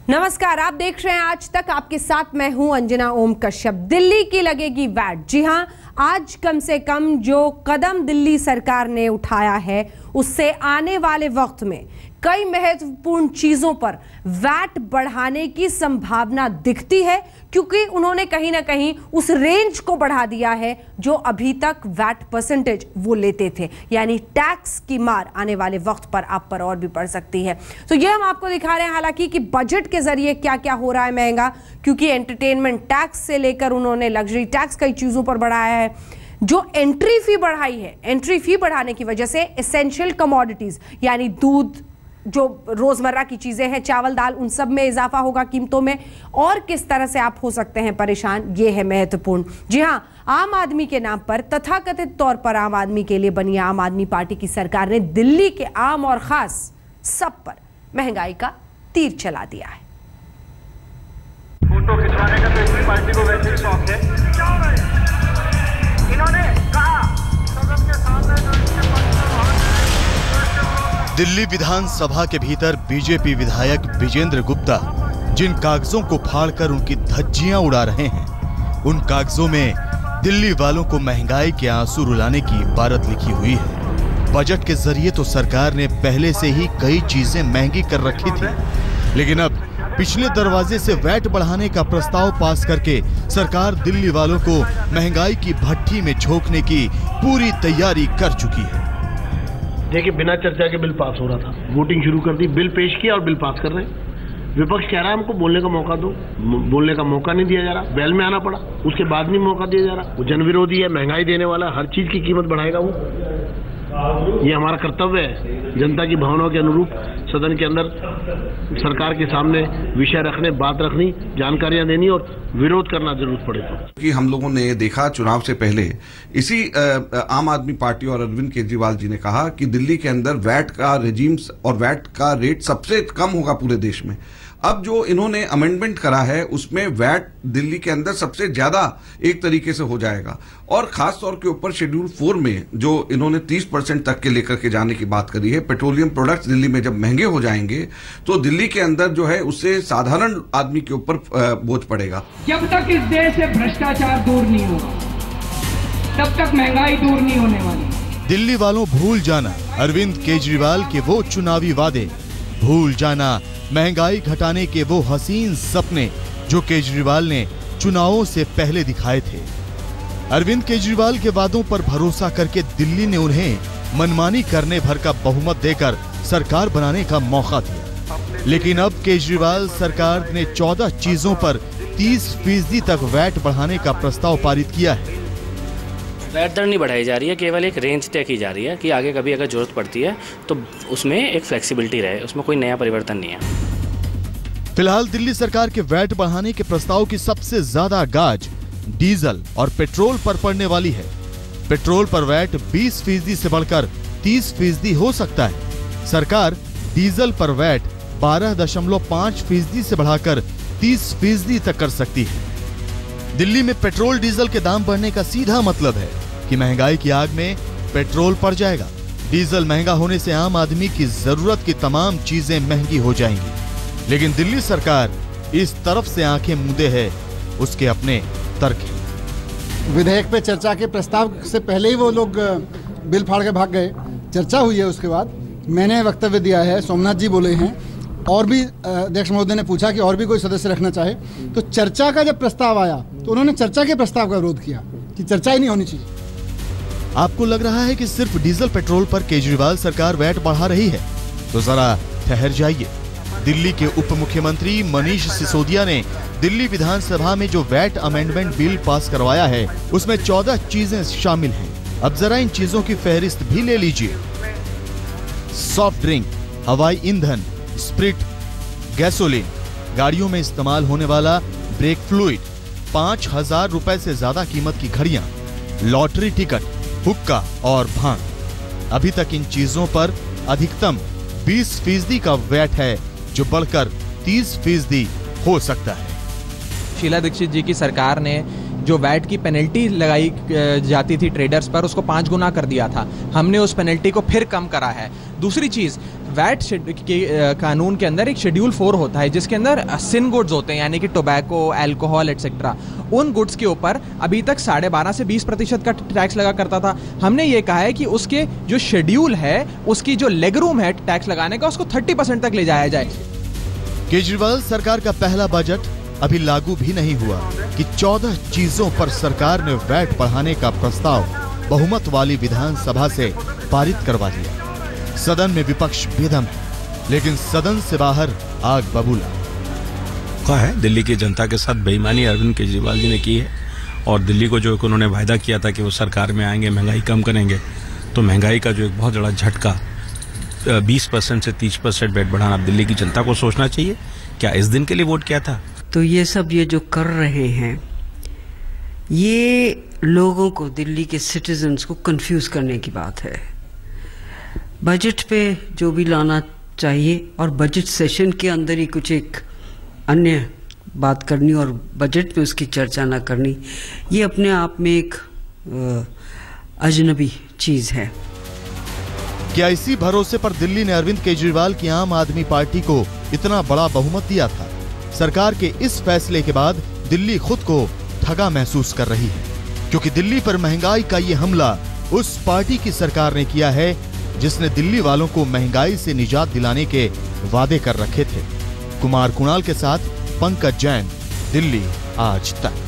नमस्कार, आप देख रहे हैं आज तक। आपके साथ मैं हूं अंजना ओम कश्यप। दिल्ली की लगेगी वैट। जी हां, आज कम से कम जो कदम दिल्ली सरकार ने उठाया है उससे आने वाले वक्त में कई महत्वपूर्ण चीजों पर वैट बढ़ाने की संभावना दिखती है, क्योंकि उन्होंने कहीं ना कहीं उस रेंज को बढ़ा दिया है जो अभी तक वैट परसेंटेज वो लेते थे। यानी टैक्स की मार आने वाले वक्त पर आप पर और भी पड़ सकती है। तो ये हम आपको दिखा रहे हैं हालांकि कि बजट के जरिए क्या क्या हो रहा है महंगा, क्योंकि एंटरटेनमेंट टैक्स से लेकर उन्होंने लग्जरी टैक्स कई चीजों पर बढ़ाया है। जो एंट्री फी बढ़ाई है, एंट्री फी बढ़ाने की वजह से एसेंशियल कमोडिटीज यानी दूध, जो रोजमर्रा की चीजें हैं, चावल दाल, उन सब में इजाफा होगा कीमतों में। और किस तरह से आप हो सकते हैं परेशान, ये है महत्वपूर्ण। जी हां, आम आदमी के नाम पर, तथाकथित तौर पर आम आदमी के लिए बनी आम आदमी पार्टी की सरकार ने दिल्ली के आम और खास सब पर महंगाई का तीर चला दिया है। फोटो खिंचवाने का तो इसी पार्टी को वैसे ही शौक है। इन्होंने कहा सदन के सामने दिल्ली विधानसभा के भीतर बीजेपी विधायक विजेंद्र गुप्ता जिन कागजों को फाड़कर उनकी धज्जियां उड़ा रहे हैं, उन कागजों में दिल्ली वालों को महंगाई के आंसू रुलाने की इबारत लिखी हुई है। बजट के जरिए तो सरकार ने पहले से ही कई चीजें महंगी कर रखी थी, लेकिन अब पिछले दरवाजे से वैट बढ़ाने का प्रस्ताव पास करके सरकार दिल्ली वालों को महंगाई की भट्ठी में झोंकने की पूरी तैयारी कर चुकी है। देखिए, बिना चर्चा के बिल पास हो रहा था, वोटिंग शुरू कर दी, बिल पेश किया और बिल पास कर रहे हैं। विपक्ष कह रहा है हमको बोलने का मौका दो, बोलने का मौका नहीं दिया जा रहा, बैल में आना पड़ा, उसके बाद नहीं मौका दिया जा रहा। वो जन विरोधी है, महंगाई देने वाला, हर चीज की कीमत बढ़ाएगा वो। ये हमारा कर्तव्य है जनता की भावनाओं के अनुरूप सदन के अंदर सरकार के सामने विषय रखने, बात रखनी, जानकारियां देनी और विरोध करना जरूरत पड़े तो। कि हम लोगों ने देखा चुनाव से पहले इसी आम आदमी पार्टी और अरविंद केजरीवाल जी ने कहा कि दिल्ली के अंदर वैट का रेजिम्स और वैट का रेट सबसे कम होगा पूरे देश में। अब जो इन्होंने अमेंडमेंट करा है उसमें वैट दिल्ली के अंदर सबसे ज्यादा एक तरीके से हो जाएगा, और खास तौर के ऊपर शेड्यूल 4 में जो इन्होंने 30% तक के लेकर के जाने की बात करी है। पेट्रोलियम प्रोडक्ट्स दिल्ली में जब महंगे हो जाएंगे तो दिल्ली के अंदर जो है उससे साधारण आदमी के ऊपर बोझ पड़ेगा। जब तक इस देश से भ्रष्टाचार दूर नहीं होगा तब तक महंगाई दूर नहीं होने वाली। दिल्ली वालों, भूल जाना अरविंद केजरीवाल के वो चुनावी वादे, भूल जाना महंगाई घटाने के वो हसीन सपने जो केजरीवाल ने चुनावों से पहले दिखाए थे। अरविंद केजरीवाल के वादों पर भरोसा करके दिल्ली ने उन्हें मनमानी करने भर का बहुमत देकर सरकार बनाने का मौका दिया, लेकिन अब केजरीवाल सरकार ने 14 चीजों पर 30% तक वैट बढ़ाने का प्रस्ताव पारित किया है। वैट दर नहीं बढ़ाई जा रही है, केवल एक रेंज तय की जा रही है कि आगे कभी अगर जरूरत पड़ती है तो उसमें एक फ्लेक्सिबिलिटी रहे, उसमें कोई नया परिवर्तन नहीं है। फिलहाल दिल्ली सरकार के वैट बढ़ाने के प्रस्ताव की सबसे ज्यादा गाज डीजल और पेट्रोल पर पड़ने वाली है। पेट्रोल पर वैट 20% से बढ़कर 30% हो सकता है। सरकार डीजल पर वैट 12.5% से बढ़ाकर 30% तक कर सकती है। दिल्ली में पेट्रोल डीजल के दाम बढ़ने का सीधा मतलब है कि महंगाई की आग में पेट्रोल पड़ जाएगा। डीजल महंगा होने से आम आदमी की जरूरत की तमाम चीजें महंगी हो जाएंगी, लेकिन दिल्ली सरकार इस तरफ से आंखें मूंदे है, उसके अपने तर्क हैं। विधेयक पे चर्चा के प्रस्ताव से पहले ही वो लोग बिल फाड़ के भाग गए। चर्चा हुई है, उसके बाद मैंने वक्तव्य दिया है, सोमनाथ जी बोले हैं, और भी अध्यक्ष महोदय ने पूछा कि और भी कोई सदस्य रखना चाहे, तो चर्चा का जब प्रस्ताव आया तो उन्होंने चर्चा के प्रस्ताव का विरोध किया कि चर्चा ही नहीं होनी चाहिए। आपको लग रहा है कि सिर्फ डीजल पेट्रोल पर केजरीवाल सरकार वैट बढ़ा रही है, तो जरा ठहर जाइए। दिल्ली के उप मुख्यमंत्री मनीष सिसोदिया ने दिल्ली विधानसभा में जो वैट अमेंडमेंट बिल पास करवाया है उसमें 14 चीजें शामिल हैं। अब जरा इन चीजों की फहरिस्त भी ले लीजिए। सॉफ्ट ड्रिंक, हवाई ईंधन, स्प्रिट, गैसोलीन, गाड़ियों में इस्तेमाल होने वाला ब्रेक फ्लूइड, 5,000 रुपए से ज्यादा कीमत की घड़ियां, लॉटरी टिकट, हुक्का और भांग। अभी तक इन चीजों पर अधिकतम 20% का वैट है, जो बढ़कर 30% हो सकता है। शीला दीक्षित जी की सरकार ने जो वैट की पेनल्टी लगाई जाती थी ट्रेडर्स पर, उसको 5 गुना कर दिया था। हमने उस पेनल्टी को फिर कम करा है। दूसरी चीज, वैट के कानून के अंदर एक शेड्यूल 4 होता है जिसके अंदर सिन गुड्स होते हैं, यानी कि टोबैको, अल्कोहल एटसेट्रा। उन गुड्स के ऊपर अभी तक 12.5 से 20% का टैक्स लगा करता था। हमने ये कहा है कि उसके जो शेड्यूल है, उसकी जो लेग रूम है टैक्स लगाने का, उसको 30% तक ले जाया जाए। केजरीवाल सरकार का पहला बजट अभी लागू भी नहीं हुआ कि 14 चीजों पर सरकार ने वैट बढ़ाने का प्रस्ताव बहुमत वाली विधानसभा से पारित करवा दिया। सदन में विपक्ष बेदम है, लेकिन सदन से बाहर आग बबूला। का है दिल्ली की जनता के साथ बेईमानी अरविंद केजरीवाल जी ने की है, और दिल्ली को जो उन्होंने वायदा किया था कि वो सरकार में आएंगे, महंगाई कम करेंगे, तो महंगाई का जो एक बहुत बड़ा झटका 20% से 30% वैट बढ़ाना दिल्ली की जनता को सोचना चाहिए। क्या इस दिन के लिए वोट किया था? तो ये सब ये जो कर रहे हैं, ये लोगों को, दिल्ली के सिटीजन्स को कंफ्यूज करने की बात है। बजट पे जो भी लाना चाहिए और बजट सेशन के अंदर ही कुछ एक अन्य बात करनी और बजट में उसकी चर्चा ना करनी, ये अपने आप में एक अजनबी चीज है। क्या इसी भरोसे पर दिल्ली ने अरविंद केजरीवाल की आम आदमी पार्टी को इतना बड़ा बहुमत दिया था? सरकार के इस फैसले के बाद दिल्ली खुद को ठगा महसूस कर रही है, क्योंकि दिल्ली पर महंगाई का ये हमला उस पार्टी की सरकार ने किया है जिसने दिल्ली वालों को महंगाई से निजात दिलाने के वादे कर रखे थे। कुमार कुणाल के साथ पंकज जैन, दिल्ली आज तक।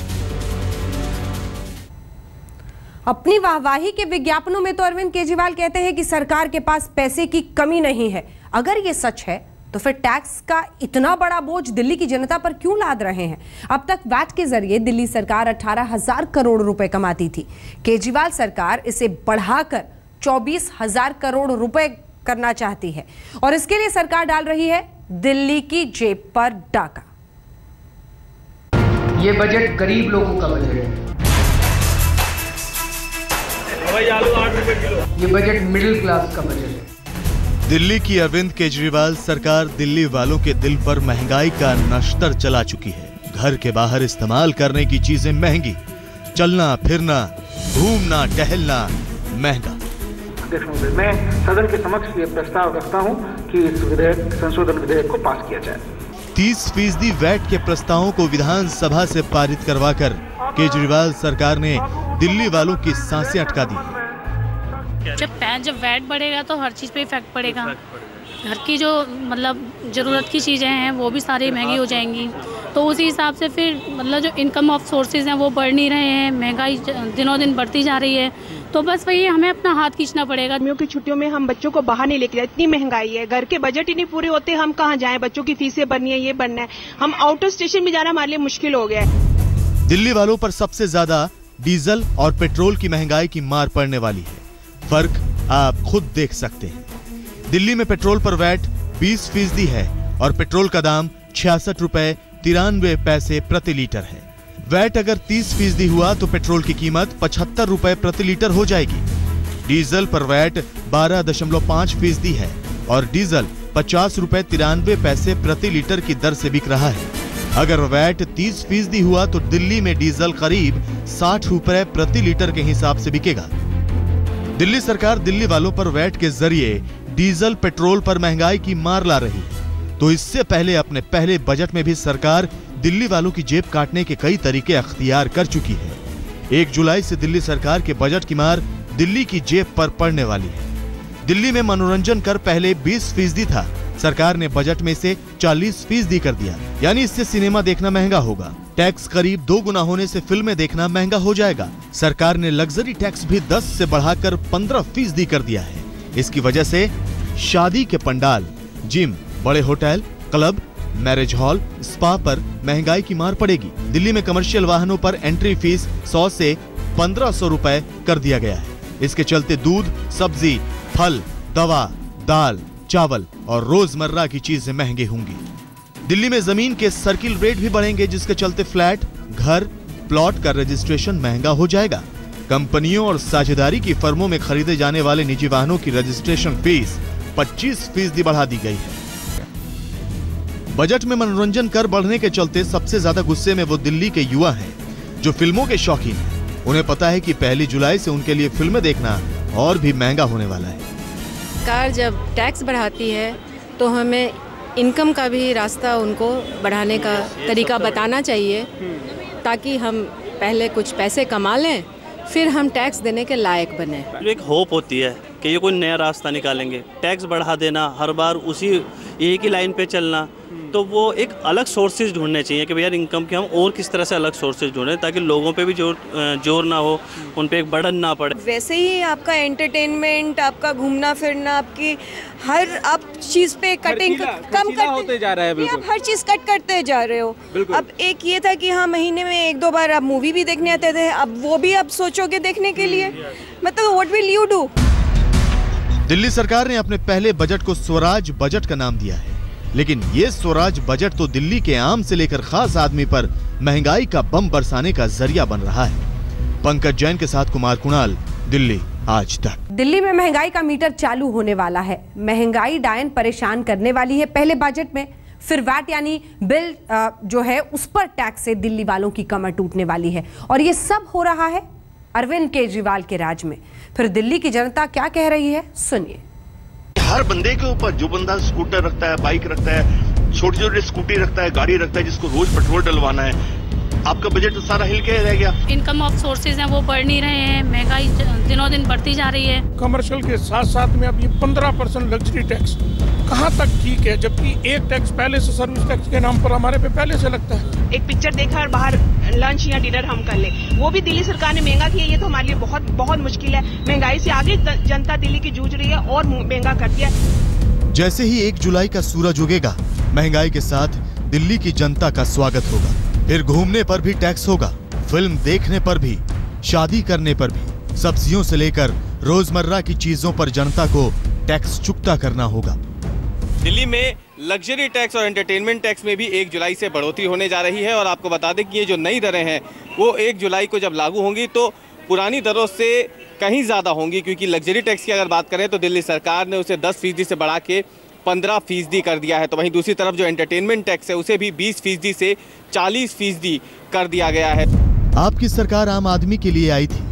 अपनी वाहवाही के विज्ञापनों में तो अरविंद केजरीवाल कहते हैं कि सरकार के पास पैसे की कमी नहीं है। अगर ये सच है तो फिर टैक्स का इतना बड़ा बोझ दिल्ली की जनता पर क्यों लाद रहे हैं? अब तक वैट के जरिए दिल्ली सरकार 18,000 करोड़ रुपए कमाती थी। केजरीवाल सरकार इसे बढ़ाकर 24,000 करोड़ रुपए करना चाहती है, और इसके लिए सरकार डाल रही है दिल्ली की जेब पर डाका। ये बजट गरीब लोगों का बजट है। ये बजट मिडिल क्लास का बजट है। दिल्ली की अरविंद केजरीवाल सरकार दिल्ली वालों के दिल पर महंगाई का नश्तर चला चुकी है। घर के बाहर इस्तेमाल करने की चीजें महंगी, चलना फिरना, घूमना टहलना महंगा। अध्यक्ष महोदय, मैं सदन के समक्ष ये प्रस्ताव रखता हूं कि इस संशोधन विधेयक को पास किया जाए। 30% वैट के प्रस्तावों को विधानसभा से पारित करवाकर केजरीवाल सरकार ने दिल्ली वालों की सांसें अटका दी। जब वैट बढ़ेगा तो हर चीज़ पे इफेक्ट पड़ेगा। घर की जो मतलब ज़रूरत की चीज़ें हैं वो भी सारी महंगी हो जाएंगी, तो उसी हिसाब से फिर मतलब जो इनकम ऑफ सोर्सेज हैं वो बढ़ नहीं रहे हैं, महंगाई दिनों दिन बढ़ती जा रही है। तो बस वही हमें अपना हाथ खींचना पड़ेगा। गर्मियों की छुट्टियों में हम बच्चों को बाहर नहीं लेके जाए, इतनी महंगाई है, घर के बजट ही नहीं पूरे होते, हम कहाँ जाएं? बच्चों की फीसें भरनी है, ये बनना है, हम आउट ऑफ स्टेशन भी जाना हमारे लिए मुश्किल हो गया है। दिल्ली वालों पर सबसे ज्यादा डीजल और पेट्रोल की महंगाई की मार पड़ने वाली है। फर्क आप खुद देख सकते हैं। दिल्ली में पेट्रोल पर वैट 20% है और पेट्रोल का दाम 66 रुपए 93 पैसे प्रति लीटर है। वैट अगर 30% हुआ तो पेट्रोल की कीमत 75 रुपए प्रति लीटर हो जाएगी। डीजल पर वैट 12.5% है और डीजल 50 रुपए 93 पैसे प्रति लीटर की दर से बिक रहा है। अगर वैट 30% हुआ तो दिल्ली में डीजल करीब 60 रुपए प्रति लीटर के हिसाब से बिकेगा। दिल्ली सरकार दिल्ली वालों पर वैट के जरिए डीजल पेट्रोल पर महंगाई की मार ला रही है, तो इससे पहले अपने पहले बजट में भी सरकार दिल्ली वालों की जेब काटने के कई तरीके अख्तियार कर चुकी है। 1 जुलाई से दिल्ली सरकार के बजट की मार दिल्ली की जेब पर पड़ने वाली है। दिल्ली में मनोरंजन कर पहले 20% था, सरकार ने बजट में से 40% कर दिया, यानी इससे सिनेमा देखना महंगा होगा। टैक्स करीब 2 गुना होने से फिल्में देखना महंगा हो जाएगा। सरकार ने लग्जरी टैक्स भी 10 से बढ़ाकर 15% कर दिया है। इसकी वजह से शादी के पंडाल, जिम, बड़े hotel, club, marriage hall, spa पर महंगाई की मार पड़ेगी। दिल्ली में कमर्शियल वाहनों पर एंट्री फीस 100 से 1500 रुपए कर दिया गया है। इसके चलते दूध, सब्जी, फल, दवा, दाल, चावल और रोजमर्रा की चीजें महंगी होंगी। दिल्ली में जमीन के सर्किल रेट भी बढ़ेंगे, जिसके चलते फ्लैट, घर, प्लॉट का रजिस्ट्रेशन महंगा हो जाएगा। कंपनियों और साझेदारी की फर्मों में खरीदे जाने वाले निजी वाहनों की रजिस्ट्रेशन फीस 25% बढ़ा दी गई है। बजट में मनोरंजन कर बढ़ने के चलते सबसे ज्यादा गुस्से में वो दिल्ली के युवा हैं, जो फिल्मों के शौकीन हैं। उन्हें पता है कि 1 जुलाई से उनके लिए फिल्में देखना और भी महंगा होने वाला है। सरकार जब टैक्स बढ़ाती है तो हमें इनकम का भी रास्ता उनको बढ़ाने का तरीका बताना चाहिए, ताकि हम पहले कुछ पैसे कमा लें, फिर हम टैक्स देने के लायक बने। जो एक होप होती है कि ये कोई नया रास्ता निकालेंगे, टैक्स बढ़ा देना, हर बार उसी एक ही लाइन पे चलना, तो वो एक अलग सोर्सेज ढूंढने चाहिए कि भैया इनकम के हम और किस तरह से अलग सोर्सेज ढूंढें ताकि लोगों पे भी जोर ना हो, उन पे एक बर्डन ना पड़े। वैसे ही आपका एंटरटेनमेंट, आपका घूमना फिरना, आपकी हर आप चीज़ पे कटिंग कम करते जा रहा है, बिल्कुल आप हर चीज़ कट करते जा रहे हो। अब एक ये था कि हाँ महीने में 1-2 बार आप मूवी भी देखने आते थे, अब वो भी आप सोचोगे देखने के लिए, मतलब what will you do. Delhi सरकार ने अपने पहले बजट को स्वराज बजट का नाम दिया है, लेकिन ये स्वराज बजट तो दिल्ली के आम से लेकर खास आदमी पर महंगाई का बम बरसाने का जरिया बन रहा है। पंकज जैन के साथ कुमार कुणाल, दिल्ली आज तक। दिल्ली में महंगाई का मीटर चालू होने वाला है। महंगाई डायन परेशान करने वाली है पहले बजट में, फिर वैट यानी बिल जो है उस पर टैक्स से दिल्ली वालों की कमर टूटने वाली है, और ये सब हो रहा है अरविंद केजरीवाल के राज में। फिर दिल्ली की जनता क्या कह रही है, सुनिए। हर बंदे के ऊपर, जो बंदा स्कूटर रखता है, बाइक रखता है, छोटी छोटी स्कूटी रखता है, गाड़ी रखता है, जिसको रोज पेट्रोल डलवाना है, आपका बजट तो सारा हिल के रह गया। इनकम ऑफ सोर्सेज हैं वो बढ़ नहीं रहे हैं, महंगाई दिनों दिन बढ़ती जा रही है। कमर्शियल के साथ साथ में अब ये 15% लग्जरी टैक्स कहाँ तक ठीक है, जबकि एक टैक्स पहले से सर्विस टैक्स के नाम पर हमारे पे पहले से लगता है। एक पिक्चर देखा और बाहर लंच या डिनर हम कर ले, वो भी दिल्ली सरकार ने महंगा किया। ये तो हमारे लिए बहुत बहुत मुश्किल है। महंगाई से आगे जनता दिल्ली की जूझ रही है और महंगा कर दिया। जैसे ही 1 जुलाई का सूरज उगेगा, महंगाई के साथ दिल्ली की जनता का स्वागत होगा। फिर घूमने पर भी टैक्स होगा, फिल्म देखने पर भी, शादी करने पर भी, सब्जियों से लेकर रोजमर्रा की चीजों पर जनता को टैक्स चुकता करना होगा। दिल्ली में लग्जरी टैक्स और एंटरटेनमेंट टैक्स में भी 1 जुलाई से बढ़ोतरी होने जा रही है, और आपको बता दें कि ये जो नई दरें हैं वो 1 जुलाई को जब लागू होंगी तो पुरानी दरों से कहीं ज़्यादा होंगी, क्योंकि लग्जरी टैक्स की अगर बात करें तो दिल्ली सरकार ने उसे 10% से बढ़ा के 15% कर दिया है। तो वहीं दूसरी तरफ जो एंटरटेनमेंट टैक्स है उसे भी 20% से 40% कर दिया गया है। आपकी सरकार आम आदमी के लिए आई थी।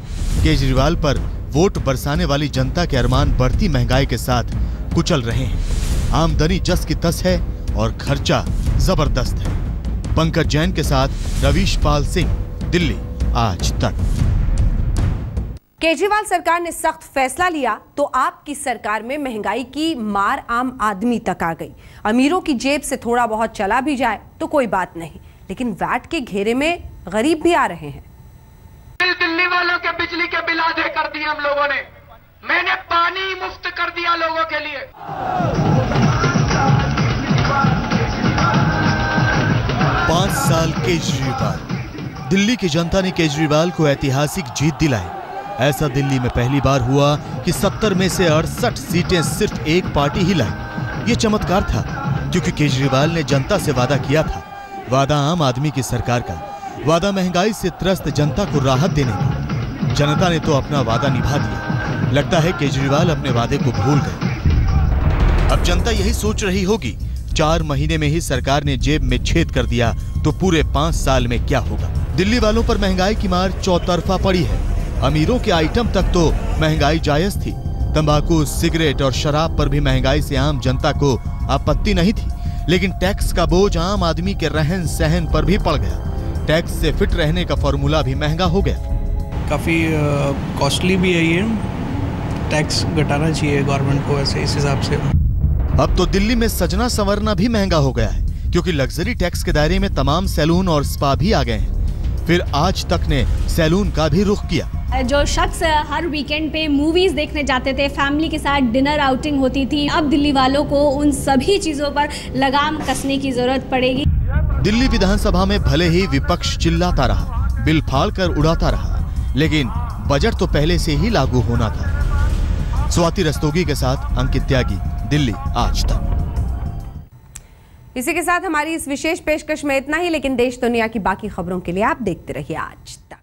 केजरीवाल पर वोट बरसाने वाली जनता के अरमान बढ़ती महंगाई के साथ कुचल रहे हैं। आमदनी जस की तस है और खर्चा जबरदस्त है। पंकज जैन के साथ रवीश पाल सिंह, दिल्ली आज तक। केजरीवाल सरकार ने सख्त फैसला लिया तो आपकी सरकार में महंगाई की मार आम आदमी तक आ गई। अमीरों की जेब से थोड़ा बहुत चला भी जाए तो कोई बात नहीं, लेकिन वैट के घेरे में गरीब भी आ रहे हैं। दिल्ली वालों के बिजली के बिल आधे कर दिए हम लोगों ने, मैंने पानी मुफ्त कर दिया लोगों के लिए। 5 साल केजरीवाल। दिल्ली की जनता ने केजरीवाल को ऐतिहासिक जीत दिलाई। ऐसा दिल्ली में पहली बार हुआ कि 70 में से 68 सीटें सिर्फ एक पार्टी ही लाई। ये चमत्कार था क्योंकि केजरीवाल ने जनता से वादा किया था। वादा आम आदमी की सरकार का, वादा महंगाई से त्रस्त जनता को राहत देने का। जनता ने तो अपना वादा निभा दिया। लगता है केजरीवाल अपने वादे को भूल गए। अब जनता यही सोच रही होगी, 4 महीने में ही सरकार ने जेब में छेद कर दिया तो पूरे 5 साल में क्या होगा। दिल्ली वालों पर महंगाई की मार चौतरफा पड़ी है। अमीरों के आइटम तक तो महंगाई जायज थी। तंबाकू, सिगरेट और शराब पर भी महंगाई से आम जनता को आपत्ति नहीं थी, लेकिन टैक्स का बोझ आम आदमी के रहन सहन पर भी पड़ गया। टैक्स से फिट रहने का फॉर्मूला भी महंगा हो गया। काफी कॉस्टली भी है ये, टैक्स घटाना चाहिए गवर्नमेंट को वैसे इस हिसाब से। अब तो दिल्ली में सजना संवरना भी महंगा हो गया है, क्योंकि लग्जरी टैक्स के दायरे में तमाम सैलून और स्पा भी आ गए हैं। फिर आज तक ने सैलून का भी रुख किया। जो शख्स हर वीकेंड पे मूवीज देखने जाते थे, फैमिली के साथ डिनर आउटिंग होती थी, अब दिल्ली वालों को उन सभी चीजों पर लगाम कसने की जरूरत पड़ेगी। दिल्ली विधानसभा में भले ही विपक्ष चिल्लाता रहा, बिल फाड़ कर उड़ाता रहा, लेकिन बजट तो पहले से ही लागू होना था। स्वाति रस्तोगी के साथ अंकित त्यागी, दिल्ली आज तक। इसी के साथ हमारी इस विशेष पेशकश में इतना ही, लेकिन देश दुनिया की बाकी खबरों के लिए आप देखते रहिए आज तक।